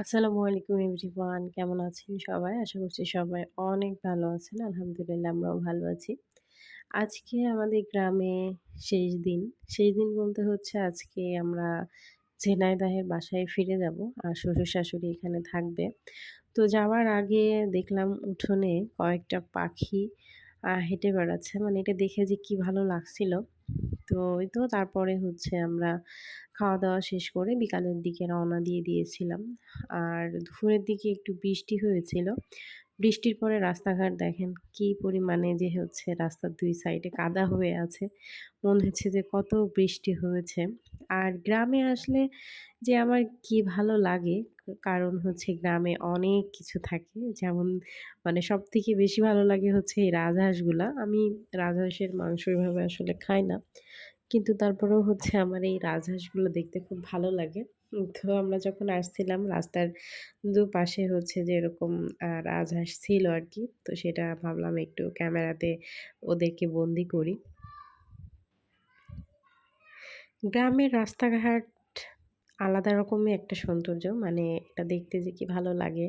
আসসালামু আলাইকুম এভরিওয়ান। কেমন আছেন সবাই? আশা করছি সবাই অনেক ভালো আছেন। আলহামদুলিল্লাহ আমরাও ভালো আছি। আজকে আমাদের গ্রামে শেষ দিন। শেষ দিন বলতে হচ্ছে আজকে আমরা ঝিনাইদহের বাসায় ফিরে যাব। আর শ্বশুর-শাশুড়ি এখানে থাকবে। তো যাওয়ার আগে দেখলাম উঠোনে কয়েকটা পাখি হেঁটে বেড়াচ্ছে। মানে এটা দেখে যে কি ভালো লাগছিল। তো এই তো তারপরে হচ্ছে আমরা খাওয়া-দাওয়া শেষ করে বিকালের দিকে রওনা দিয়ে দিয়েছিলাম। আর দুপুরের দিকে একটু বৃষ্টি হয়েছিল। বৃষ্টির পরে রাস্তাঘাট দেখেন কি পরিমাণে যে হচ্ছে রাস্তার ২ সাইডে কাদা হয়ে আছে। মনে হচ্ছে যে কত বৃষ্টি হয়েছে। আর গ্রামে আসলে যে আমার কি ভালো লাগে কারণ হচ্ছে গ্রামে অনেক কিছু থাকে। যেমন মানে সবথেকে বেশি ভালো লাগে হচ্ছে এই রাজহাঁসগুলা। আমি রাজহাঁসের মাংস এভাবে আসলে খাই না। কিন্তু তারপরেও হচ্ছে আমার এই রাজহাঁসগুলো দেখতে খুব ভালো লাগে। তো আমরা যখন আসছিলাম রাস্তার দুপাশে হচ্ছে যে এরকম রাজহাঁস ছিল আরকি। তো সেটা ভাবলাম একটু ক্যামেরাতে ওদেরকে বন্দি করি। গ্রামের রাস্তাঘাট আলাদা রকমই একটা সৌন্দর্য। মানে এটা দেখতে যে কি ভালো লাগে।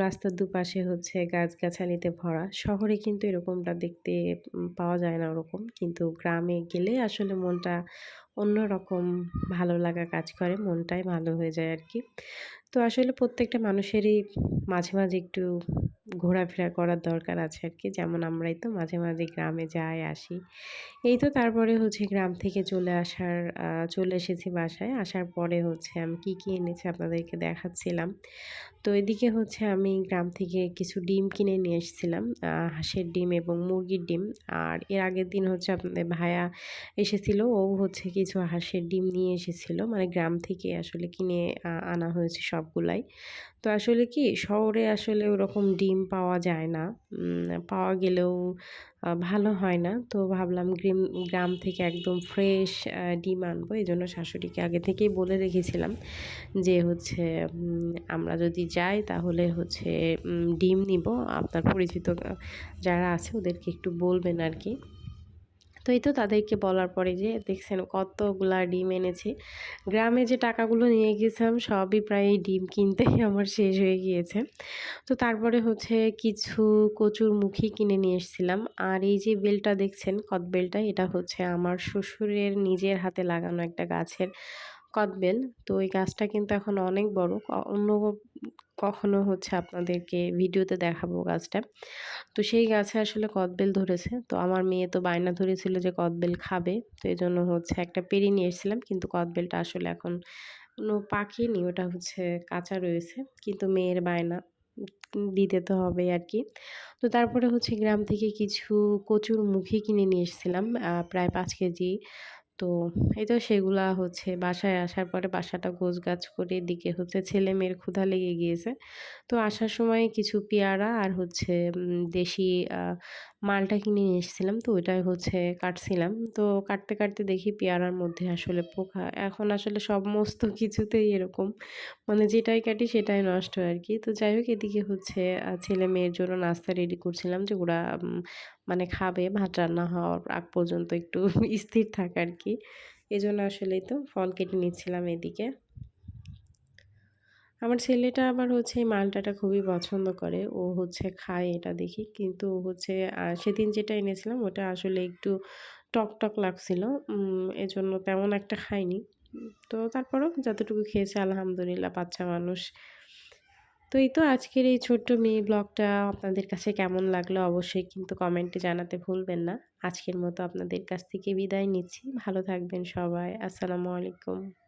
রাস্তার দুপাশে হচ্ছে গাছগাছালিতে ভরা। শহরে কিন্তু এরকমটা দেখতে পাওয়া যায় না ওরকম। কিন্তু গ্রামে গেলে আসলে মনটা অন্যরকম ভালো লাগা কাজ করে। মনটাই ভালো হয়ে যায় আরকি। তো আসলে প্রত্যেকটা মানুষেরই মাঝে, মাঝে একটু ঘোরাফেরা করার দরকার আছে আরকি। যেমন আমরাই তো মাঝে, মাঝে গ্রামে যাই আসি। এই তো তারপরে হচ্ছে গ্রাম থেকে চলে এসেছি বাসায়। আসার পরে হচ্ছে আমি কি এনেছি আপনাদেরকে দেখাচ্ছিলাম। তো এদিকে হচ্ছে আমি গ্রাম থেকে কিছু ডিম কিনে নিয়ে এসেছিলাম। হাঁসের ডিম এবং মুরগির ডিম। আর এর আগের দিন হচ্ছে আপনাদের ভায়া এসেছিল। ও হচ্ছে কিছু হাঁসের ডিম নিয়ে এসেছিল। মানে গ্রাম থেকে আসলে কিনে আনা হয়েছে সবগুলাই। তো আসলে কি শহরে আসলে ওরকম ডিম পাওয়া যায় না। পাওয়া গেলেও ভালো হয় না। তো ভাবলাম গ্রাম থেকে একদম ফ্রেশ ডিম আনবো। এজন্য শাশুড়িকে আগে থেকেই বলে রেখেছিলাম যে হচ্ছে আমরা যদি যাই তাহলে হচ্ছে ডিম নিবো। আপনার পরিচিত যারা আছে ওদেরকে একটু বলবেন আরকি। তো এই তো তাদেরকে বলার পরে যে দেখছেন কতগুলা ডিম এনেছি। গ্রামে যে টাকাগুলো নিয়ে গেছিলাম সবই প্রায় এই ডিম কিনতেই আমার শেষ হয়ে গিয়েছে। তো তারপরে হচ্ছে কিছু কচুরমুখী কিনে নিয়ে এসেছিলাম। আর এই যে বেলটা দেখছেন কদবেলটা এটা হচ্ছে আমার শ্বশুরের নিজের হাতে লাগানো একটা গাছের কদবেল। তো এই গাছটা কিন্তু এখন অনেক বড়। অন্য কখনো হচ্ছে আপনাদেরকে ভিডিওতে দেখাবো গাছটা। তো সেই গাছে আসলে কদবেল ধরেছে। তো আমার মেয়ে তো বায়না ধরেছিল যে কদবেল খাবে। তো এজন্য হচ্ছে একটা পেড়ে নিয়ে এসেছিলাম। কিন্তু কদবেলটা আসলে এখনো পাকেনি। ওটা হচ্ছে কাঁচা রয়েছে। কিন্তু মেয়ের বায়না দিতে তো হবেই আরকি। তো তারপরে হচ্ছে গ্রাম থেকে কিছু কচুরমুখী কিনে নিয়ে এসেছিলাম। প্রায় ৫ কেজি। তো এই তো সেগুলা হচ্ছে বাসায় আসার পরে বাসাটা গোছগাছ করে এদিকে হচ্ছে ছেলেমেয়ের ক্ষুধা লেগে গিয়েছে। তো আসার সময় কিছু পেয়ারা আর হচ্ছে দেশি আ মালটা কিনে নিয়ে এসেছিলাম। তো ওইটাই হচ্ছে কাটছিলাম। তো কাটতে দেখি পেয়ারার মধ্যে আসলে পোকা। এখন আসলে সমস্ত কিছুতেই এরকম। মানে যেটাই কাটি সেটাই নষ্ট হয় আরকি। তো যাই হোক এদিকে হচ্ছে ছেলে-মেয়ের জন্য নাস্তা রেডি করছিলাম যে ওরা মানে খাবে ভাত রান্না হওয়ার আগ পর্যন্ত একটু স্থির থাকা আরকি। এজন্য আসলেই তো ফল কেটে নিচ্ছিলাম এদিকে। আমার ছেলেটা আবার হচ্ছে এই মালটাটা খুবই পছন্দ করে। ও হচ্ছে খায় এটা দেখি। কিন্তু হচ্ছে সেদিন যেটা এনেছিলাম ওটা আসলে একটু টক লাগছিল। এজন্য তেমন একটা খায়নি। তো তারপরেও যতটুকু খেয়েছে আলহামদুলিল্লাহ বাচ্চা মানুষ। তো এই তো আজকের এই ছোট্ট মিনি ব্লগটা আপনাদের কাছে কেমন লাগলো অবশ্যই কিন্তু কমেন্টে জানাতে ভুলবেন না। আজকের মতো আপনাদের কাছ থেকে বিদায় নিচ্ছি। ভালো থাকবেন সবাই। আসসালামু আলাইকুম।